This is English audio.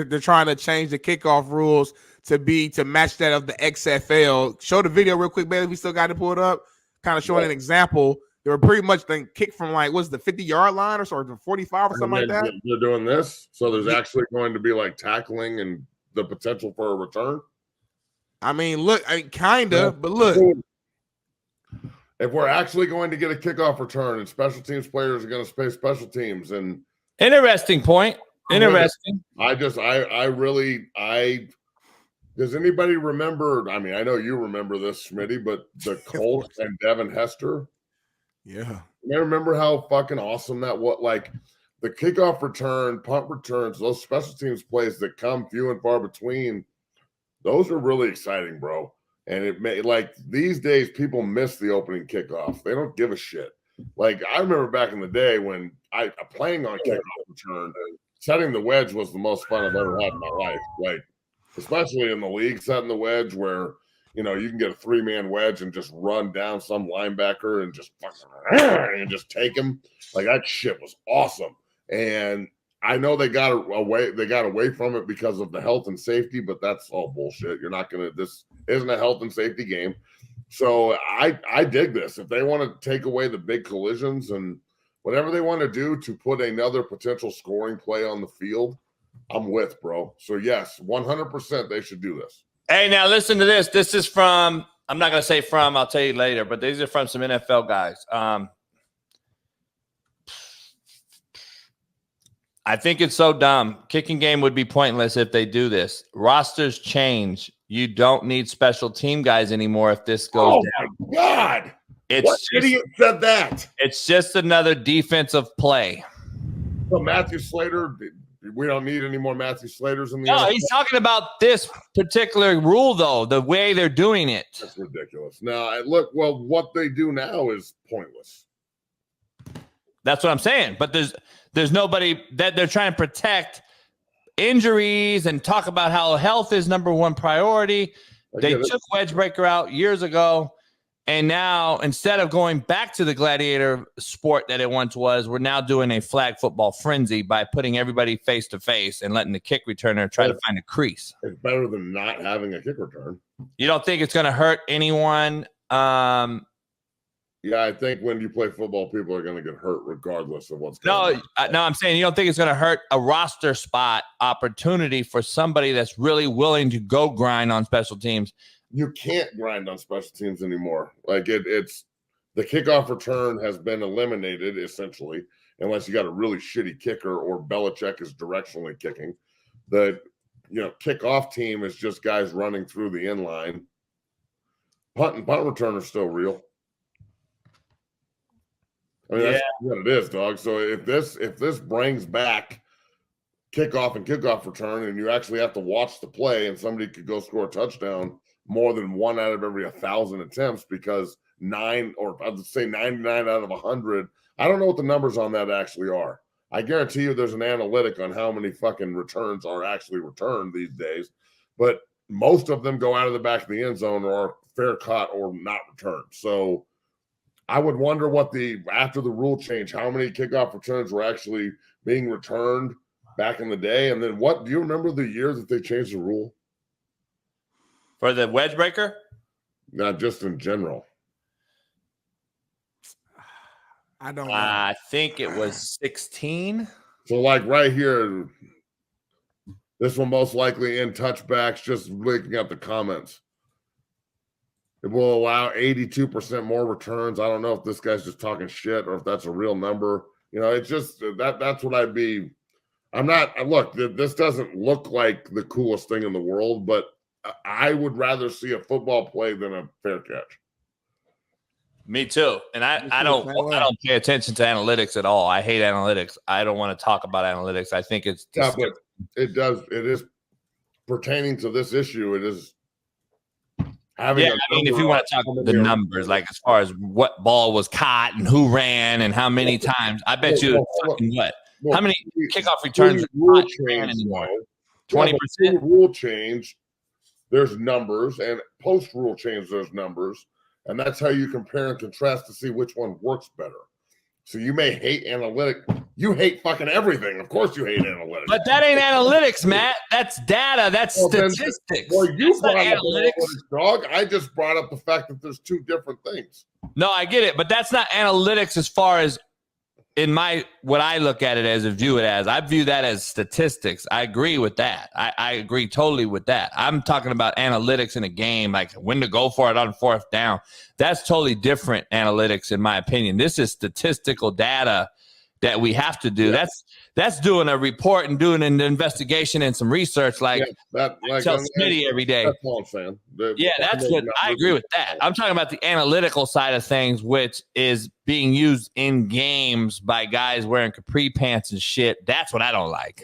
they're trying to change the kickoff rules to match that of the XFL. Show the video real quick, Bailey. We still got to pull it up. Kind of showing an example. They were pretty much kick from what's the 50-yard line or the 45 or something like that. They're doing this, so there's actually going to be tackling and the potential for a return. I mean, look, kinda, but look. If we're actually going to get a kickoff return and special teams players are going to play special teams, and interesting point. Interesting. Does anybody remember? I mean, I know you remember this, Smitty, but the Colts and Devin Hester. Yeah. You remember how fucking awesome that was? The kickoff return, punt returns, those special teams plays that come few and far between, those are really exciting, bro. And it may these days people miss the opening kickoff. They don't give a shit. I remember back in the day when playing on kickoff return, setting the wedge was the most fun I've ever had in my life. Especially in the league, setting the wedge where you can get a 3-man wedge and just run down some linebacker and just take him. That shit was awesome. And I know they got away from it because of the health and safety, but that's all bullshit. This isn't a health and safety game. So I dig this. If they want to take away the big collisions and whatever they want to do to put another potential scoring play on the field, I'm with, bro. So yes, 100% they should do this. Hey, now listen to this. This is from, I'm not going to say from, I'll tell you later, but these are from some NFL guys. I think it's so dumb. Kicking game would be pointless if they do this. Rosters change. You don't need special team guys anymore if this goes down. Oh, my God. What idiot said that? It's just another defensive play. So Matthew Slater, we don't need any more Matthew Slaters in the NFL. He's talking about this particular rule, though, the way they're doing it. That's ridiculous. Now, look, what they do now is pointless. That's what I'm saying. But there's nobody that they're trying to protect injuries and talk about how health is number one priority. They took wedge breaker out years ago. And now, instead of going back to the gladiator sport that it once was, we're now doing a flag football frenzy by putting everybody face to face and letting the kick returner try to find a crease. It's better than not having a kick return. You don't think it's going to hurt anyone? Yeah, I think when you play football, people are going to get hurt regardless of what's going on. No, I'm saying you don't think it's going to hurt a roster spot opportunity for somebody that's really willing to go grind on special teams. You can't grind on special teams anymore. It's the kickoff return has been eliminated essentially, unless you got a really shitty kicker or Belichick is directionally kicking. The kickoff team is just guys running through the end line. Punt and punt return are still real. I mean, that's what it is, dog. So if this brings back kickoff and kickoff return, and you actually have to watch the play, and somebody could go score a touchdown more than 1 out of every 1,000 attempts because 9, or I'd say 99 out of 100. I don't know what the numbers on that actually are. I guarantee you there's an analytic on how many fucking returns are actually returned these days, but most of them go out of the back of the end zone or are fair caught or not returned. So I would wonder after the rule change, how many kickoff returns were actually being returned back in the day. And then do you remember the year that they changed the rule? For the wedge breaker? Not just in general. I don't know. I think it was 16. So right here, this will most likely end touchbacks, just looking at the comments. It will allow 82% more returns. I don't know if this guy's just talking shit or if that's a real number. It's just that's what I'd be. I'm not. Look, this doesn't look like the coolest thing in the world, but I would rather see a football play than a fair catch. Me too. And I don't pay attention to analytics at all. I hate analytics. I don't want to talk about analytics. I think it's but it is pertaining to this issue. It is having. Yeah, I mean, if you want to talk about the numbers, like as far as what ball was caught and who ran and how many times, I bet you how many kickoff returns rule change anymore? 20%. Rule change. There's numbers, and post-rule change, there's numbers, and that's how you compare and contrast to see which one works better. So you may hate analytics. You hate fucking everything. Of course you hate analytics. But that ain't analytics, Matt. That's data. That's statistics. Well, you That's not brought up analytics, dog. I just brought up the fact that there's two different things. No, I get it, but that's not analytics as far as in my what I look at it as and view it as. I view that as statistics. I agree with that. I agree totally with that. I'm talking about analytics in a game, like when to go for it on fourth down. That's totally different analytics, in my opinion. This is statistical data that we have to do. Yeah. That's doing a report and doing an investigation and some research, like tell Smitty every day. That's all I'm saying. That's what I agree with that. I'm talking about the analytical side of things, which is being used in games by guys wearing capri pants and shit. That's what I don't like.